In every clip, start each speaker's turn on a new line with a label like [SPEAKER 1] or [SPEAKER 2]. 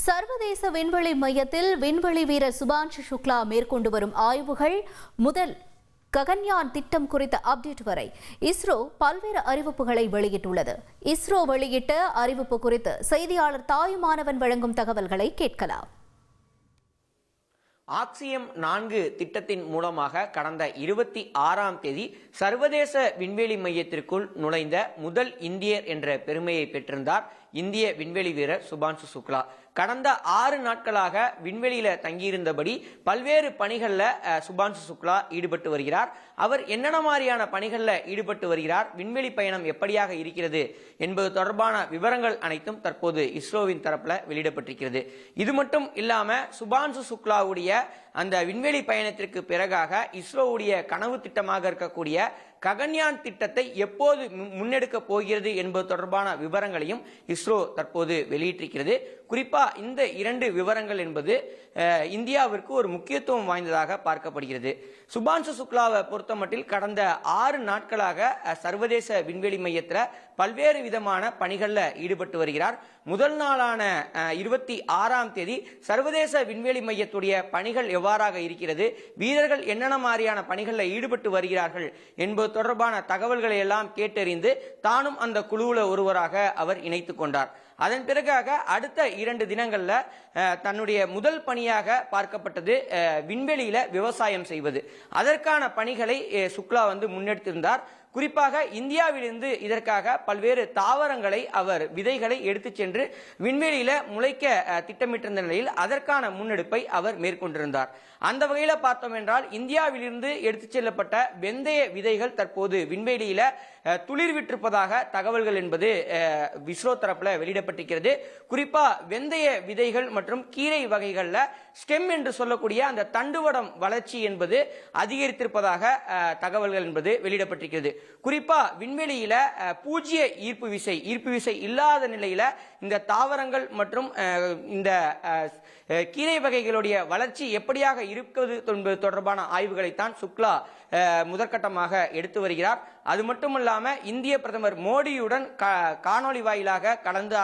[SPEAKER 1] சர்வதேச விண்வெளி மையத்தில் விண்வெளி வீரர் சுபான்ஷு சுக்லா மேற்கொண்டு வரும் ஆய்வுகள் முதல் ககன்யான் திட்டம் குறித்த அப்டேட் வரை இஸ்ரோ பல்வேறு அறிவிப்புகளை வெளியிட்டுள்ளது. இஸ்ரோ வெளியிட்ட அறிவிப்பு குறித்து செய்தியாளர் தாயுமானவன் வழங்கும் தகவல்களை கேட்கலாம்.
[SPEAKER 2] ஆக்சியம் 4 திட்டத்தின் மூலமாக கடந்த 26ஆம் தேதி சர்வதேச விண்வெளி மையத்திற்குள் நுழைந்த முதல் இந்தியர் என்ற பெருமையை பெற்றிருந்தார் இந்திய விண்வெளி வீரர் சுபான்ஷு சுக்லா. கடந்த 6 நாட்களாக விண்வெளியில தங்கியிருந்தபடி பல்வேறு பணிகள்ல சுபான்ஷு சுக்லா ஈடுபட்டு வருகிறார். அவர் என்னென்ன மாதிரியான பணிகள்ல ஈடுபட்டு வருகிறார், விண்வெளி பயணம் எப்படியாக இருக்கிறது என்பது தொடர்பான விவரங்கள் அனைத்தும் தற்போது இஸ்ரோவின் தரப்புல வெளியிடப்பட்டிருக்கிறது. இது மட்டும் இல்லாம சுபான்ஷு சுக்லாவுடைய அந்த விண்வெளி பயணத்திற்கு பிறகாக இஸ்ரோவுடைய கனவு திட்டமாக இருக்கக்கூடிய ககன்யான் திட்டத்தை எப்போது முன்னெடுக்க போகிறது என்பது தொடர்பான விவரங்களையும் இஸ்ரோ தற்போது வெளியிட்டிருக்கிறது. குறிப்பா இந்த 2 விவரங்கள் என்பது இந்தியாவிற்கு ஒரு முக்கியத்துவம் வாய்ந்ததாக பார்க்கப்படுகிறது. சுபான்ஷு சுக்லாவை பொறுத்தமட்டில் கடந்த 6 நாட்களாக சர்வதேச விண்வெளி மையத்தில் பல்வேறு விதமான பணிகள்ல ஈடுபட்டு வருகிறார். முதல் நாளான 26ஆம் தேதி சர்வதேச விண்வெளி மையத்துடைய பணிகள் எவ்வாறாக இருக்கிறது, வீரர்கள் என்னென்ன மாதிரியான பணிகளில் ஈடுபட்டு வருகிறார்கள் என்பது தொடர்பான தகவல்களை எல்லாம் கேட்டறிந்து தானும் அந்த குழுவில் ஒருவராக அவர் இணைத்துக் கொண்டார். அதன் பிறகாக அடுத்த 2 தினங்கள்ல தன்னுடைய முதல் பணியாக பார்க்கப்பட்டது விண்வெளியில விவசாயம் செய்வது. அதற்கான பணிகளை சுக்லா முன்னெடுத்திருந்தார். குறிப்பாக இந்தியாவிலிருந்து இதற்காக பல்வேறு தாவரங்களை அவர் விதைகளை எடுத்து சென்று விண்வெளியில முளைக்க திட்டமிட்டிருந்த நிலையில் அதற்கான முன்னெடுப்பை அவர் மேற்கொண்டிருந்தார். அந்த வகையில பார்த்தோம் என்றால் இந்தியாவிலிருந்து எடுத்து செல்லப்பட்ட வெந்தய விதைகள் தற்போது விண்வெளியில துளிர்விட்டிருப்பதாக தகவல்கள் என்பது இஸ்ரோ தரப்புல வெளியிடப்பட்டிருக்கிறது. குறிப்பா வெந்தய விதைகள் மற்றும் கீரை வகைகள்ல ஸ்டெம் என்று சொல்லக்கூடிய அந்த தண்டுவடம் வளர்ச்சி என்பது அதிகரித்திருப்பதாக தகவல்கள் என்பது வெளியிடப்பட்டிருக்கிறது. குறிப்பா விண்வெளியில பூஜ்ய ஈர்ப்பு விசை இல்லாத நிலையில இந்த தாவரங்கள் மற்றும் இந்த கீரை வகைகளுடைய வளர்ச்சி எப்படியாக இருக்கிறது என்பது தொடர்பான ஆய்வுகளைத்தான் சுக்லா முதற்கட்டமாக எடுத்து வருகிறார். அது மட்டுமல்லாம இந்திய பிரதமர் மோடியுடன் காணொலி வாயிலாக கலந்து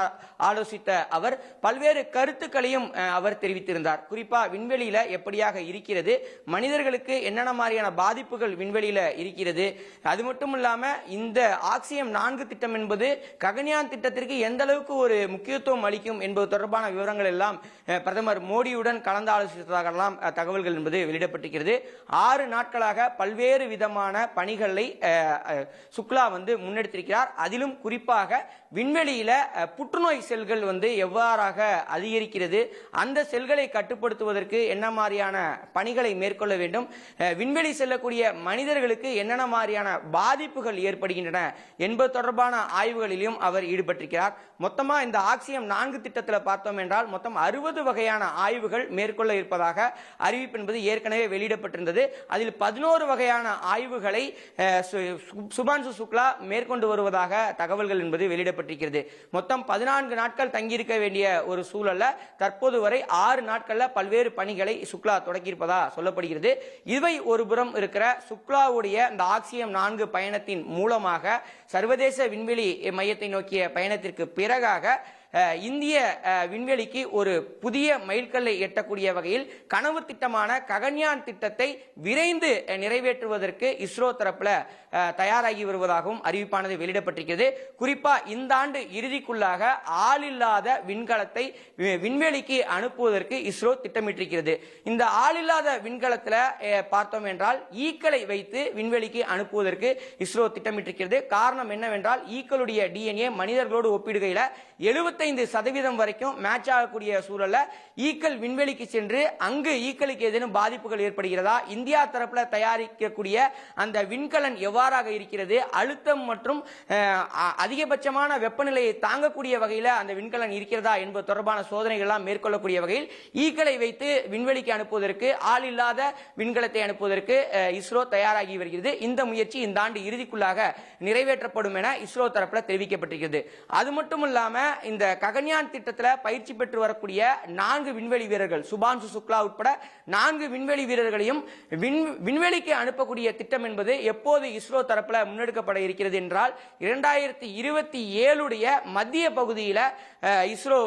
[SPEAKER 2] ஆலோசித்த அவர் பல்வேறு கருத்துக்களையும் அவர் தெரிவித்திருந்தார். குறிப்பா விண்வெளியில எப்படியாக இருக்கிறது, மனிதர்களுக்கு என்னென்ன மாதிரியான பாதிப்புகள் விண்வெளியில இருக்கிறது, அது மட்டும் இல்லாம இந்த ஆக்சியம் 4 திட்டம் என்பது ககன்யான் திட்டத்திற்கு எந்த அளவுக்கு ஒரு முக்கியத்துவம் அளிக்கும் என்பது தொடர்பான விவரங்கள் எல்லாம் பிரதமர் மோடியுடன் கலந்து ஆலோசித்ததாகலாம் தகவல்கள் என்பது வெளியிடப்பட்டிருக்கிறது. 6 நாட்களாக பல்வேறு விதமான பணிகளை சுக்லா முன்னெடுத்திருக்கிறார். அதிலும் குறிப்பாக விண்வெளியில புற்றுநோய் செல்கள் எவ்வாறாக அதிகரிக்கிறது, அந்த செல்களை கட்டுப்படுத்துவதற்கு என்ன மாதிரியான பணிகளை மேற்கொள்ள வேண்டும், விண்வெளி செல்லக்கூடிய மனிதர்களுக்கு என்னென்ன மாதிரியான பாதிப்புகள் ஏற்படுகின்றன என்பது தொடர்பான ஆய்வுகளிலும் அவர் ஈடுபட்டிருக்கிறார். மொத்தமா இந்த ஆக்சியம் 4 திட்டத்தில் பார்த்தோம் என்றால் மொத்தம் 60 வகையான ஆய்வுகள் மேற்கொள்ள இருப்பதாக அறிவிப்பு என்பது ஏற்கனவே வெளியிடப்பட்டிருந்தது. அதில் 11 வகையான ஆய்வுகளை சுபான்ஷு சுக்லா மேற்கொண்டு வருவதாக தகவல்கள் என்பது வெளியிடப்பட்டிருக்கிறது. மொத்தம் 14 நாட்கள் தங்கியிருக்க வேண்டிய ஒரு சூழல்ல தற்போது வரை 6 நாட்கள்ல பல்வேறு பணிகளை சுக்லா தொடங்கியிருப்பதா சொல்லப்படுகிறது. இவை ஒருபுறம் இருக்கிற சுக்லாவுடைய இந்த ஆக்சியம் 4 பயணத்தின் மூலமாக சர்வதேச விண்வெளி மையத்தை நோக்கிய பயணத்திற்கு பிறகாக இந்திய விண்வெளிக்கு ஒரு புதிய மைல்கல்லை எட்டக்கூடிய வகையில் கனவு திட்டமான ககன்யான் திட்டத்தை விரைந்து நிறைவேற்றுவதற்கு இஸ்ரோ தரப்புல தயாராகி வருவதாகவும் அறிவிப்பானது வெளியிடப்பட்டிருக்கிறது. குறிப்பா இந்த ஆண்டு இறுதிக்குள்ளாக ஆளில்லாத விண்கலத்தை விண்வெளிக்கு அனுப்புவதற்கு இஸ்ரோ திட்டமிட்டிருக்கிறது. இந்த ஆளில்லாத விண்கலத்தில் பார்த்தோம் என்றால் ஈக்களை வைத்து விண்வெளிக்கு அனுப்புவதற்கு இஸ்ரோ திட்டமிட்டிருக்கிறது. காரணம் என்னவென்றால் ஈக்களுடைய டிஎன்ஏ மனிதர்களோடு ஒப்பிடுகையில் 75% வரைக்கும் மேட்ச் ஆகக்கூடிய சூழல்ல ஈக்கள் விண்வெளிக்கு சென்று அங்கு ஈக்களுக்கு ஏதேனும் பாதிப்புகள் ஏற்படுகிறதா, இந்தியா தரப்புல தயாரிக்கக்கூடிய அந்த விண்கலன் எவ்வாறாக இருக்கிறது, அழுத்தம் மற்றும் அதிகபட்சமான வெப்பநிலையை தாங்கக்கூடிய வகையில் அந்த விண்கலன் இருக்கிறதா என்பது தொடர்பான சோதனைகள் எல்லாம் மேற்கொள்ளக்கூடிய வகையில் ஈக்களை வைத்து விண்வெளிக்கு அனுப்புவதற்கு, ஆள் இல்லாத விண்கலத்தை அனுப்புவதற்கு இஸ்ரோ தயாராகி வருகிறது. இந்த முயற்சி இந்த ஆண்டு இறுதிக்குள்ளாக நிறைவேற்றப்படும் என இஸ்ரோ தரப்புல தெரிவிக்கப்பட்டிருக்கிறது. அது மட்டும் இல்லாம இந்த ககன்யான் திட்டத்தில் பயிற்சி பெற்று வரக்கூடிய 4 விண்வெளி வீரர்கள் சுபான்சு சுக்லா உட்பட 4 விண்வெளி வீரர்களையும் விண்வெளிக்கு அனுப்பக்கூடிய திட்டம் என்பது எப்போது இஸ்ரோ தரப்புல முன்னெடுக்கப்பட இருக்கிறது என்றால் 2027 மத்திய பகுதியில் இஸ்ரோ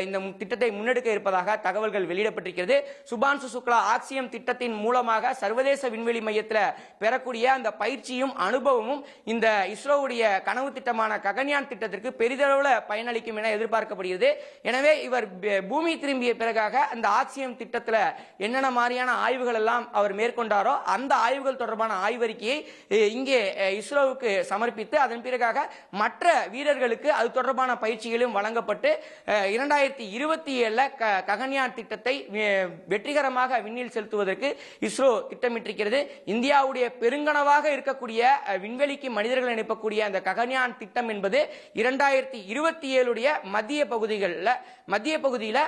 [SPEAKER 2] இந்த திட்டத்தை முன்னெடுக்க இருப்பதாக தகவல்கள் வெளியிடப்பட்டிருக்கிறது. சுபான்சு சுக்லா ஆக்சியம் திட்டத்தின் மூலமாக சர்வதேச விண்வெளி மையத்தில் பெறக்கூடிய அந்த பயிற்சியும் அனுபவமும் இந்த இஸ்ரோவுடைய கனவு திட்டமான ககன்யான் திட்டத்திற்கு பெரிதளவில் பயனளிக்கும் என எதிர்பார்க்கப்படுகிறது. எனவே இவர் பூமி திரும்பிய பிறகாக அந்த ஆக்சியம் திட்டத்தில் என்னென்ன மாதிரியான ஆய்வுகள் எல்லாம் அவர் மேற்கொண்டாரோ அந்த ஆய்வுகள் தொடர்பான ஆய்வறிக்கையை இங்கே இஸ்ரோவுக்கு சமர்ப்பித்து அதன் பிறகாக மற்ற வீரர்களுக்கு அது தொடர்பான பயிற்சிகளும் வழங்கப்பட்டு 2027 ககன்யான் திட்டத்தை வெற்றிகரமாக விண்ணில் செலுத்துவதற்கு இஸ்ரோ திட்டமிட்டிருக்கிறது. இந்தியாவுடைய பெருங்கனவாக இருக்கக்கூடிய விண்வெளிக்கு மனிதர்கள் அனுப்பக்கூடிய அந்த ககன்யான் திட்டம் என்பது 2027 மத்திய பகுதியில்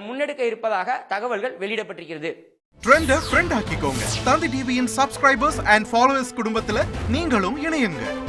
[SPEAKER 2] முன்னெடுக்க இருப்பதாக தகவல்கள் வெளியிடப்பட்டிருக்கிறது.
[SPEAKER 3] ட்ரெண்ட ஃப்ரெண்ட் ஆக்கிக்கோங்க. தந்தி டிவியின் சப்ஸ்கிரைபர்ஸ் அண்ட் ஃபாலோவர்ஸ் குடும்பத்துல நீங்களும் இணையுங்க.